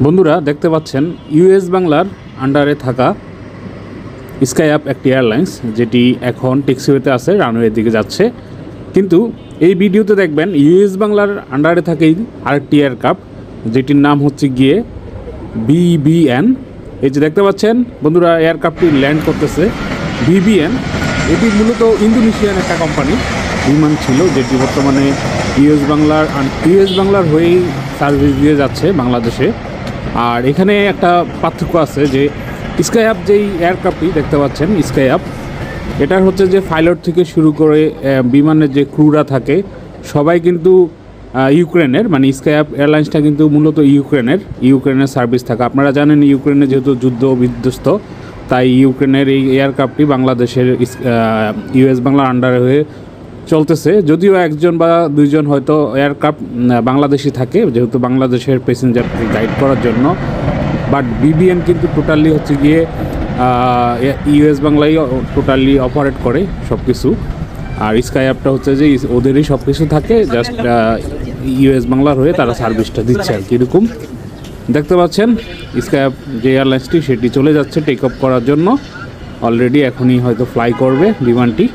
বন্ধুরা দেখতে পাচ্ছেন ইউএস বাংলার আন্ডারে থাকা স্কাই আপ একটি এয়ারলাইন্স যেটি এখন টেকসিওয়েতে আছে, রানওয়ের দিকে যাচ্ছে। কিন্তু এই ভিডিওতে দেখবেন ইউএস বাংলার আন্ডারে থাকে আরেকটি এয়ারক্রাফট যেটির নাম হচ্ছে গিয়ে বিবিএন। এই যে দেখতে পাচ্ছেন বন্ধুরা, এয়ারক্রাফটটি ল্যান্ড করতেছে। বিবিএন এটি মূলত ইন্দোনেশিয়ান একটা কোম্পানি বিমান ছিল, যেটি বর্তমানে ইউএস বাংলার হয়েই সার্ভিস দিয়ে যাচ্ছে বাংলাদেশে। আর এখানে একটা পার্থক্য আছে যে স্কাই আপ যেই এয়ারক্রাফটটি দেখতে পাচ্ছেন স্কাই আপ, এটার হচ্ছে যে পাইলট থেকে শুরু করে বিমানের যে ক্রুরা থাকে সবাই কিন্তু ইউক্রেনের, মানে স্কাই আপ এয়ারলাইন্সটা কিন্তু মূলত ইউক্রেনের সার্ভিস থাকে। আপনারা জানেন ইউক্রেনে যেহেতু যুদ্ধ বিধ্বস্ত, তাই ইউক্রেনের এই এয়ারক্রাফটটি বাংলাদেশের ইউএস বাংলার আন্ডারে হয়ে চলতেছে। যদিও একজন বা দুইজন হয়তো এয়ারক্রাফট বাংলাদেশি থাকে, যেহেতু বাংলাদেশের প্যাসেঞ্জারকে গাইড করার জন্য, বাট বিবিএন কিন্তু টোটালি হচ্ছে গিয়ে ইউএস বাংলাই টোটালি অপারেট করে সব কিছু। আর স্কাই অ্যাপটা হচ্ছে যে ওদেরই সব কিছু থাকে, জাস্ট ইউএস বাংলার হয়ে তারা সার্ভিসটা দিচ্ছে আর কি। এরকম দেখতে পাচ্ছেন স্কাই অ্যাপ যে এয়ারলাইন্সটি সেটি চলে যাচ্ছে টেক অফ করার জন্য। অলরেডি এখনই হয়তো ফ্লাই করবে বিমানটি।